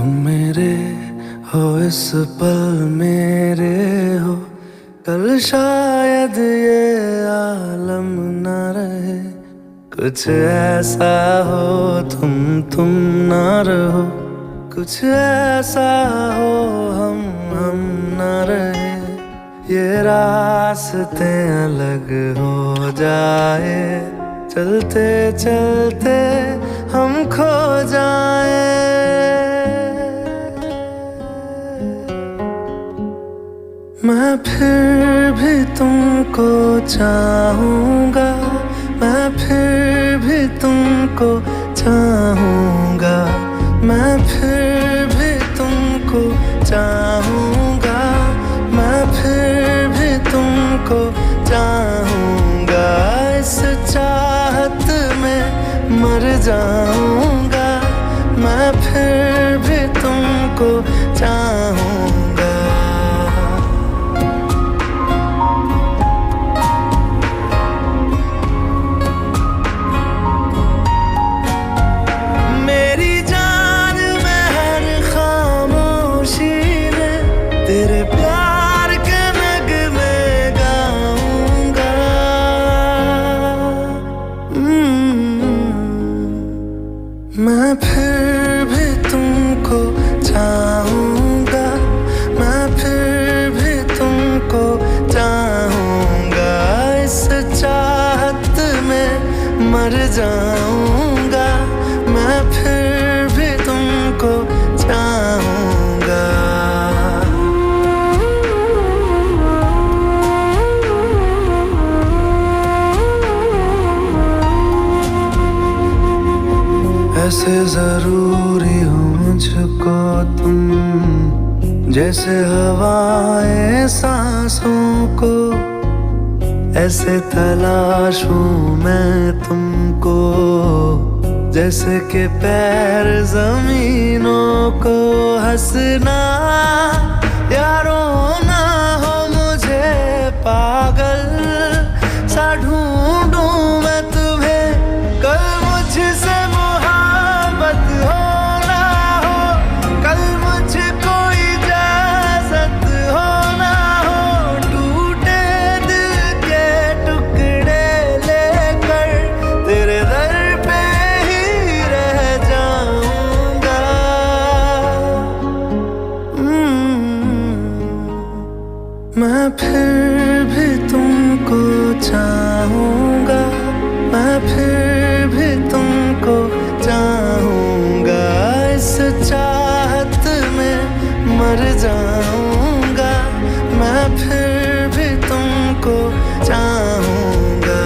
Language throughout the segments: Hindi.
तुम मेरे हो इस पल मेरे हो, कल शायद ये आलम न रहे। कुछ ऐसा हो तुम ना रहो, कुछ ऐसा हो हम न रहे। ये रास्ते अलग हो जाए, चलते चलते हम खो जाए। मैं फिर भी तुमको चाहूँगा, मैं फिर भी तुमको चाहूँगा, मैं फिर भी तुमको चाहूँगा, मैं फिर भी तुमको चाहूँगा। इस चाहत में मर जाऊँगा, मैं फिर भी तुमको चाहूँगा। तेरे प्यार के नगमे गाऊंगा। मैं फिर भी तुमको चाहूँगा, मैं फिर भी तुमको चाहूँगा। इस चाहत में मर जाऊँगा, मैं फिर भी तुमको चाहूँगा। ऐसे जरूरी हो मुझको तुम, जैसे हवाएं सांसों को। ऐसे तलाशूं मैं तुमको, जैसे कि पैर जमीनों को। हंसना या रोना हो मुझे पागल सा ढूंढूं मैं तुम्हें। कल मुझसे मैं फिर भी तुमको चाहूँगा, मैं फिर भी तुमको चाहूँगा। इस चाहत में मर जाऊँगा, मैं फिर भी तुमको चाहूँगा।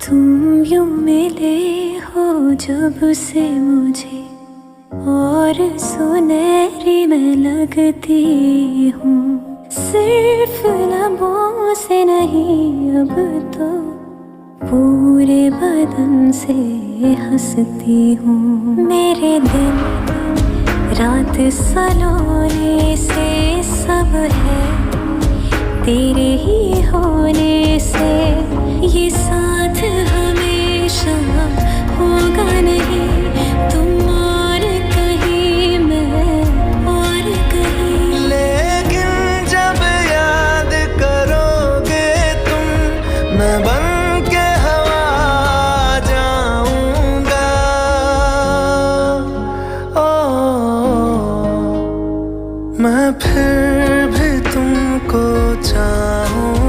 तुम यूं मिले हो जब से मुझे, और सुनहरी मैं लगती हूँ। सिर्फ लबों से नहीं अब तो पूरे बदन से हंसती हूँ। मेरे दिन रात सलोने से सब है तेरे ही होने से। ये साथ हमेशा होगा नहीं, तुम और कहीं मैं और कहीं। लेकिन जब याद करोगे तुम, मैं बन के हवा जाऊंगा। मैं फिर भी तुमको चाहूँ।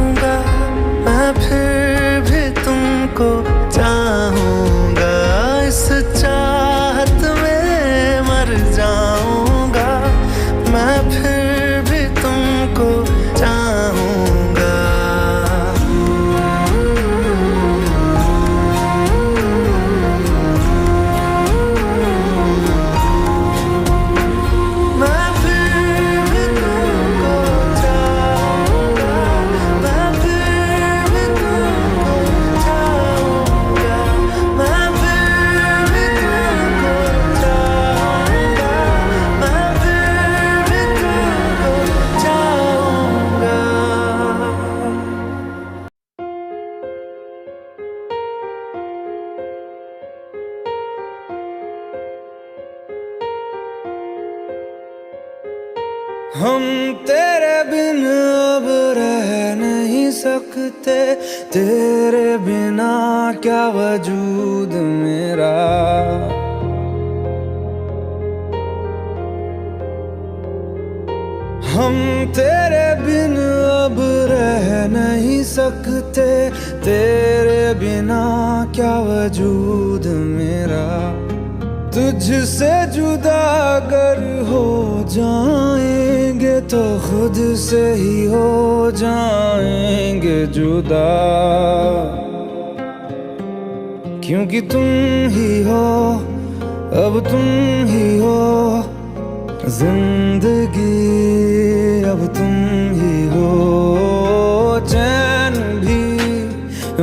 तेरे बिन अब रह नहीं सकते, तेरे बिना क्या वजूद मेरा। हम तेरे बिन अब रह नहीं सकते, तेरे बिना क्या वजूद मेरा। तुझसे जुदा अगर हो जाएंगे तो खुद से ही हो जाएंगे जुदा, क्योंकि तुम ही हो, अब तुम ही हो जिंदगी, अब तुम ही हो। चैन भी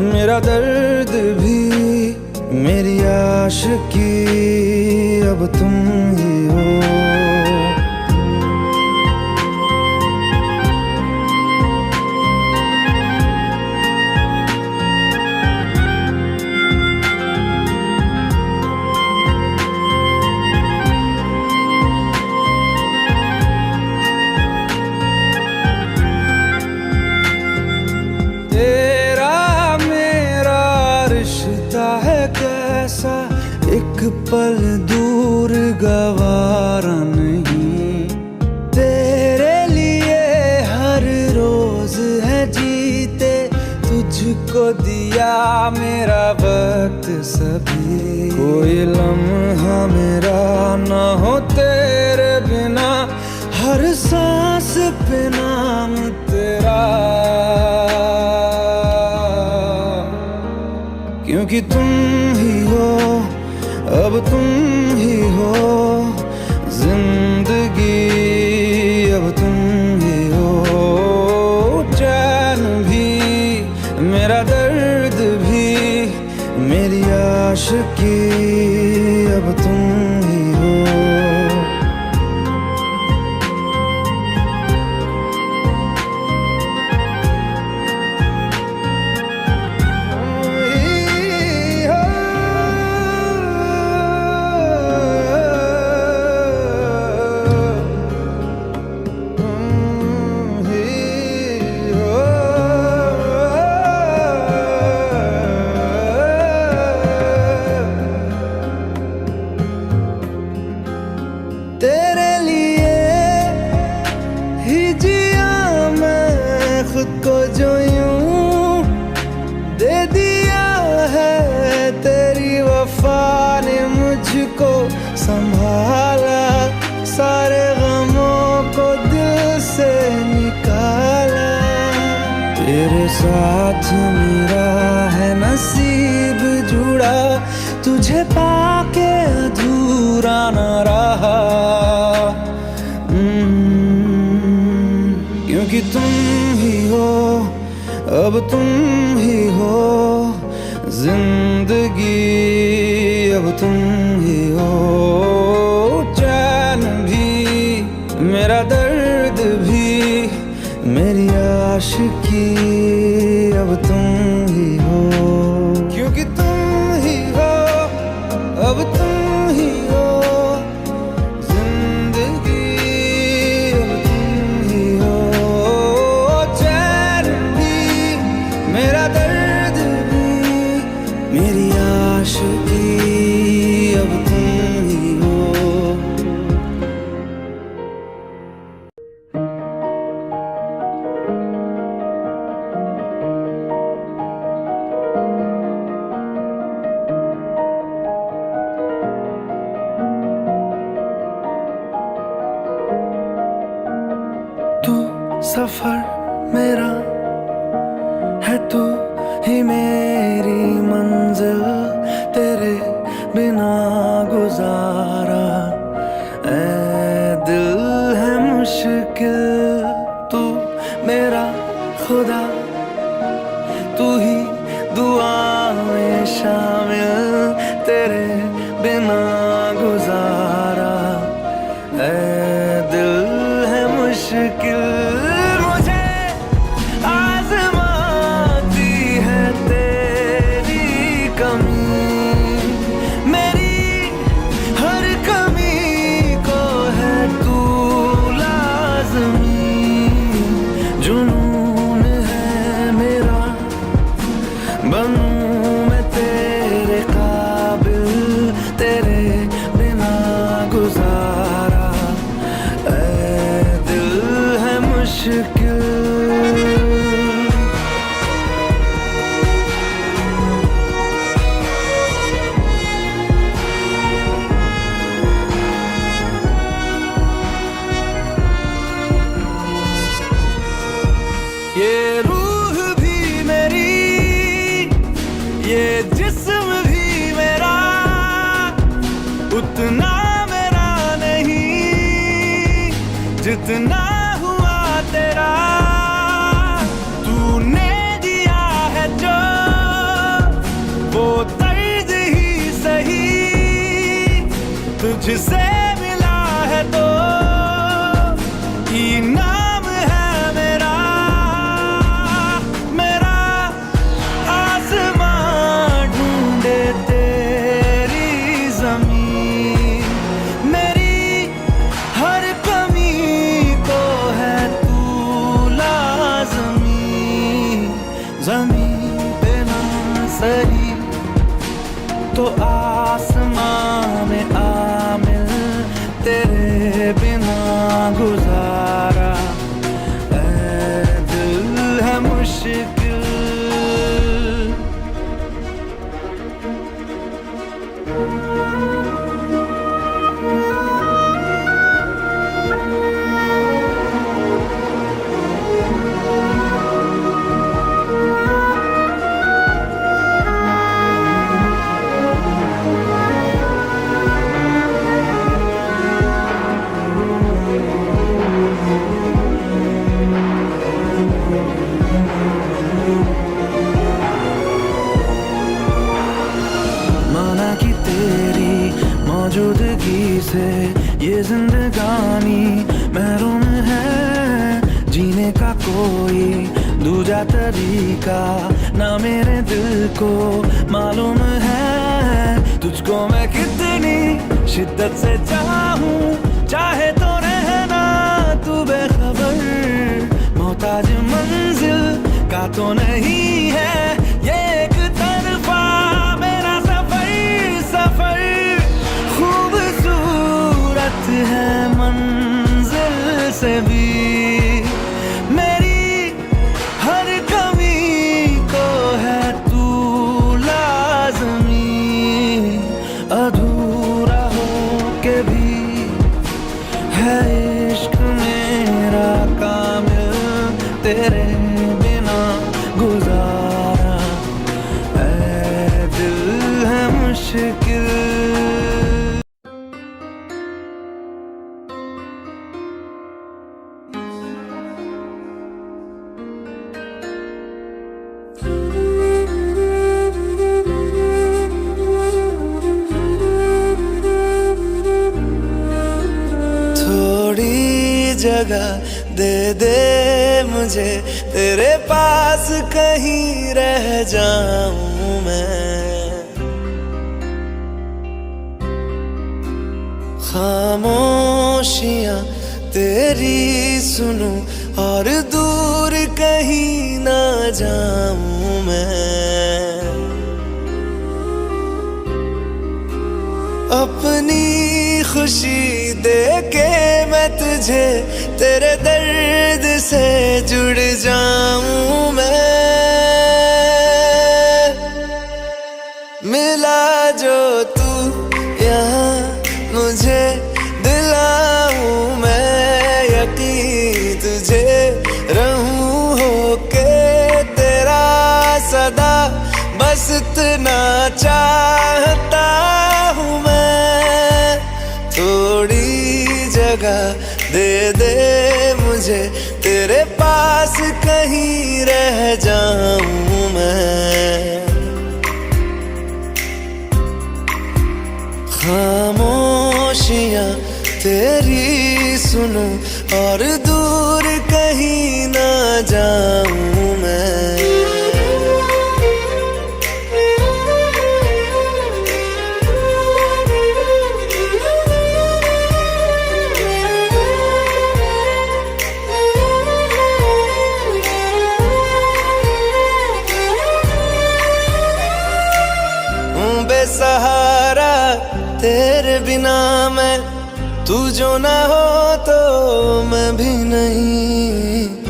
मेरा दर्द भी मेरी आशिकी, अब तुम ही हो। एक पल दूर गवारा नहीं, तेरे लिए हर रोज है जीते, तुझको दिया मेरा वक्त सभी। कोई लम्हा मेरा ना हो तेरे बिना, हर सांस पे नाम तेरा, क्योंकि तुम ही हो, अब तुम ही हो जिंदगी, अब तुम ही हो। चैन भी मेरा दर्द भी मेरी आशिकी, अब तुम ही हो। तेरे लिए ही जिया मैं खुद को, जो यूं दे दिया है तेरी वफा ने मुझको संभाला, सारे गमों को दिल से निकाला। तेरे साथ मेरा है नसीब जुड़ा, तुझे पाके अधूरा न रहा, क्योंकि तुम ही हो, अब तुम ही हो जिंदगी, अब तुम ही हो। चैन भी मेरा दर्द भी मेरी आशिकी, अब तुम ही हो, क्योंकि तुम ही हो, अब तुम ही हो जिंदगी, अब तुम ही हो। चैन भी मेरा दर्द भी मेरी आशिकी, अब तुम ही हो। तू सफर मेरा है, तू ही मेरी मंजिल, तेरे बिना गुजारा ऐ दिल है मुश्किल। तू मेरा खुदा, तू ही दुआ में शामिल, तेरे बिना गुजारा ऐ दिल है मुश्किल। मुझे आज़माती है तेरी कमी, मेरी हर कमी को है तू लाज़मी। मुश्किल। ये रूह भी मेरी, ये जिस्म भी मेरा, उतना मेरा नहीं जितना हुआ तेरा। तूने दिया है जो वो तर्ज ही सही, तुझसे मिला है तो इनाम है मेरा। मेरा आसमां ढूंढे तेरी जमीन, मेरी हर कमी को है तू लाज़मी। ज़मीन पे ना सही तो आसमां में आमिल, तेरे बिना गुजारा ऐ दिल है मुश्किल। माना कि तेरी मौजूदगी से ये जिंदगानी महरूम है। जीने का कोई दूजा तरीका ना मेरे दिल को मालूम है। तुझको मैं कितनी शिद्दत से चाहूं, चाहे तो रहना तू बेखबर। मोहताज मंजिल का तो नहीं है ये एक तरफा मेरा सफर। सफर खूबसूरत है मंजिल से भी, मेरी हर कमी को है तू लाज़मी। अधूरा हो के भी है इश्क मेरा कामिल, तेरे बिना गुजारा ऐ दिल है मुश्किल। थोड़ी जगह दे दे मुझे, तेरे पास कहीं रह जाऊं मैं। खामोशियां तेरी सुनूं और दूर कहीं ना जाऊं मैं। अपनी खुशी दे के मैं तुझे तेरे दर्द से जुड़ जाऊं मैं। मिला जो तू यहाँ मुझे दिलाऊं मैं यकीन, तुझे रहूं होके तेरा सदा, बस इतना चाहता हूँ मैं। थोड़ी जगह दे दे मुझे, तेरे पास कहीं रह जाऊं मैं। खामोशियां तेरी सुनूं और दूर कहीं ना जाऊं मैं। बेसहारा तेरे बिना मैं, तू जो ना हो तो मैं भी नहीं।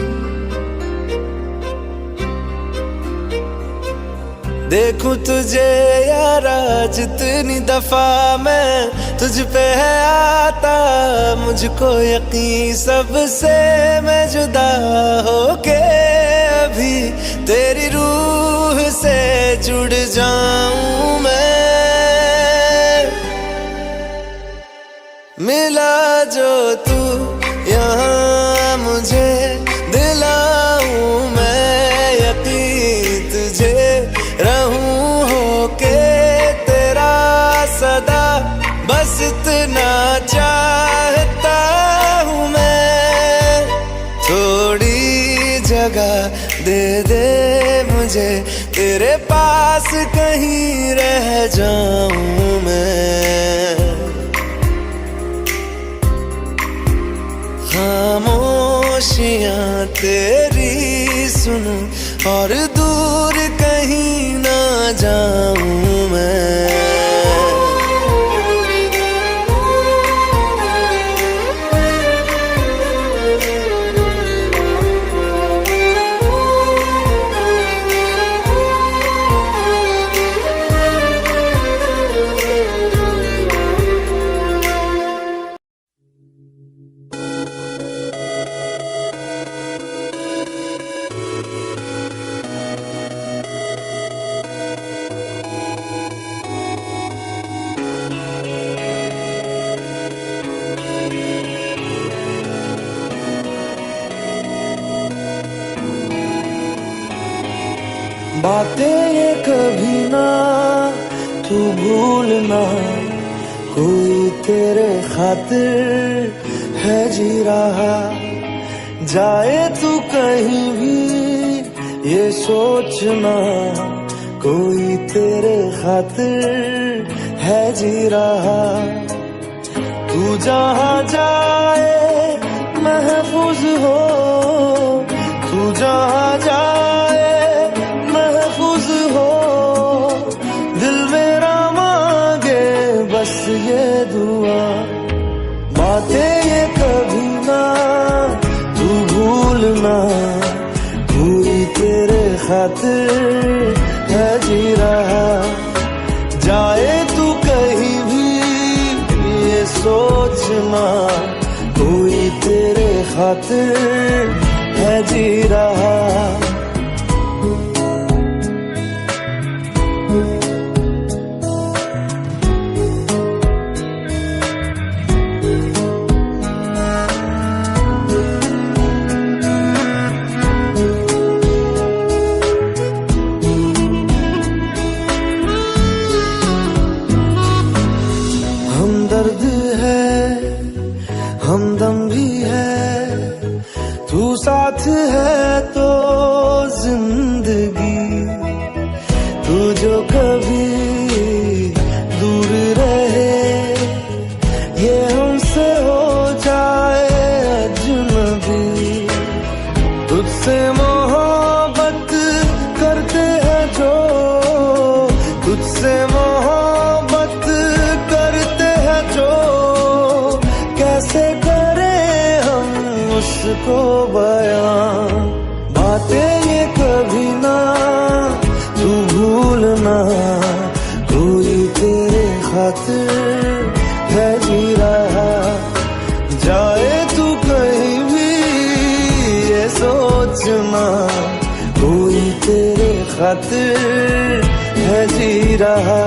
देखूं तुझे यारा जितनी दफा मैं तुझ पे है आता, मुझको यकीन सबसे मैं जुदा होके अभी तेरी रूह से जुड़ जाऊं मैं। मिला जो तू यहाँ मुझे दिलाऊं मैं यकीन तुझे रहूं होके तेरा सदा, बस इतना चाहता हूँ मैं। थोड़ी जगह दे दे मुझे तेरे पास, कहीं रह जाऊं मैं। खामोशियाँ तेरी सुनूं और दूर कहीं ना जाऊं मैं। बातें ये कभी ना तू भूलना, कोई तेरे खातिर है जी रहा। जाए तू कहीं भी ये सोचना, कोई तेरे खातिर है जी रहा। तू जहाँ जाए महफूज हो, तू जहाँ जाए महफूज हो। दिल मेरा मांगे बस ये दुआ, बातें ये कभी ना तू भूलना, कोई तेरे खातिर है जी रहा। जाए तू कहीं भी ये सोचना, कोई तेरे खातिर है जी रहा। हमदर्द है हमदम भी है, तू साथ है तो जिंदगी। तू जो कभी दूर रहे, ये हमसे हो जाए अजनबी। तुझसे मोहब्बत करते हैं जो, तुझसे मोहब्बत करते हैं जो, कैसे करें हम उसको बयां। बातें ये कभी ना तू भूलना, कोई तेरे खातिर है जी रहा। जाए तू कहीं भी ये सोचना, कोई तेरे खातिर है जी रहा।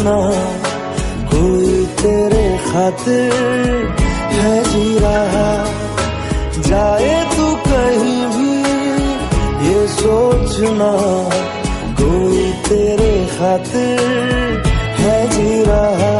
ना, कोई तेरे खातिर है जी रहा। जाए तू कहीं भी ये सोचना, कोई तेरे खातिर है जी रहा।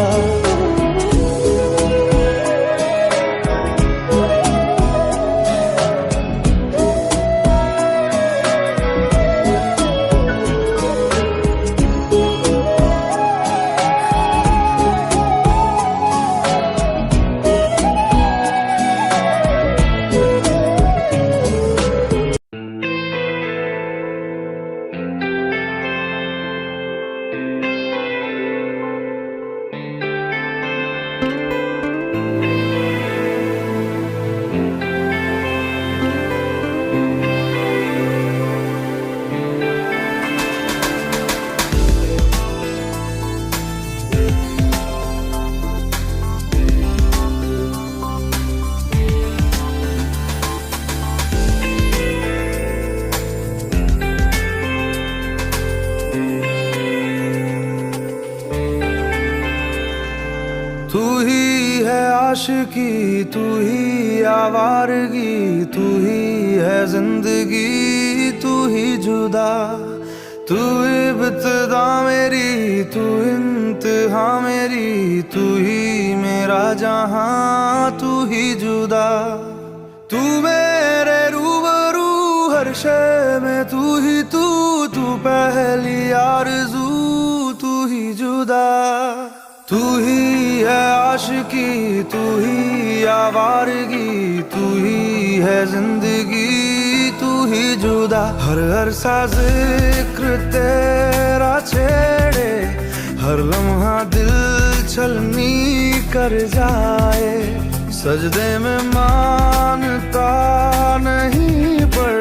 तू ही है आशिकी, तू ही आवारगी, तू ही है जिंदगी, तू ही जुदा। तू इब्तिदा मेरी, तू इंतहा मेरी, तू ही मेरा जहां, तू ही जुदा। तू मेरे रूबरू हर शय में, तू ही तू पहली आरज़ू, तू ही जुदा। तू ही है आशिकी, तू ही आवारगी, तू ही है जिंदगी, तू ही जुदा। हर सा जिक्र तेरा छेड़े, हर लम्हा दिल छलनी कर जाए। सजदे में मानता नहीं पर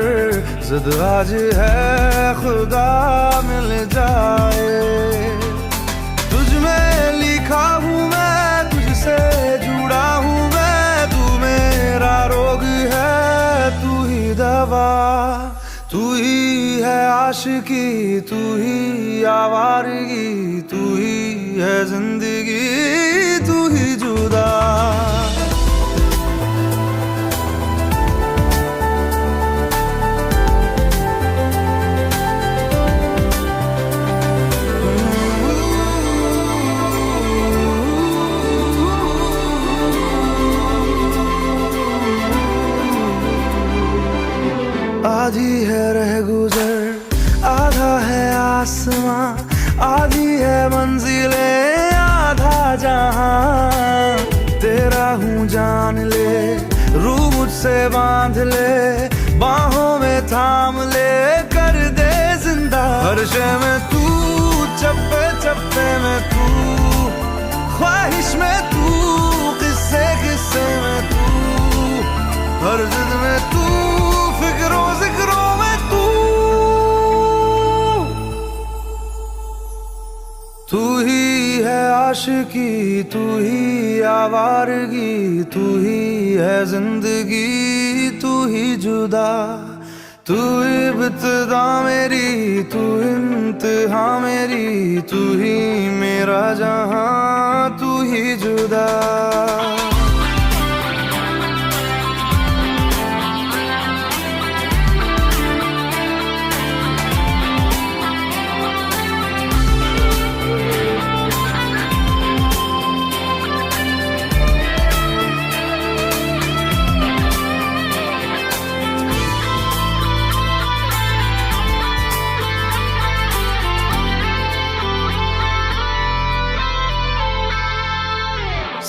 जिद आज है खुदा मिल जाए। तुझ में लिखा हूँ मैं, तुझसे जुड़ा हूँ मैं, तू मेरा रोग है, तू ही दवा। तू ही है आशिकी, तू ही आवारगी, तू ही है जिंदगी, तू ही जुदा। आधी है रह गुजर, आधा है आसमां, आधी है मंजिले, आधा जहां। तेरा हूँ जान ले, रूह मुझसे बांध ले, बाहों में थाम ले, कर दे जिंदा। हर शय में तू, चप्पे चप्पे में तू, ख्वाहिश में तू, किस्से किस्से में तू, हर जिद में तू, फिक्रों जिक्रों में तू। तू ही है आशिकी, तू ही आवारगी, तू ही है जिंदगी, तू ही जुदा। तू इब्तिदा मेरी, तू इंतहा मेरी, तू ही मेरा जहां, तू ही जुदा।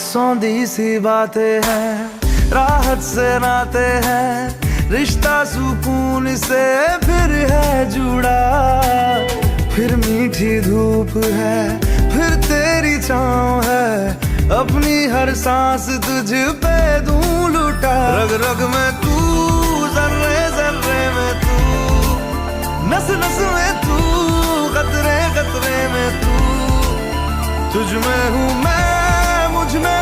सौंधी सी बातें हैं, राहत से नाते हैं, रिश्ता सुकून से फिर है जुड़ा। फिर मीठी धूप है, फिर तेरी छाँव है, अपनी हर सांस तुझ पे दूं लुटा। रग रग में तू, जर्रे जर्रे में तू, नस नस में तू, कतरे कतरे में तू। तुझ में हूँ मैं, मुझ में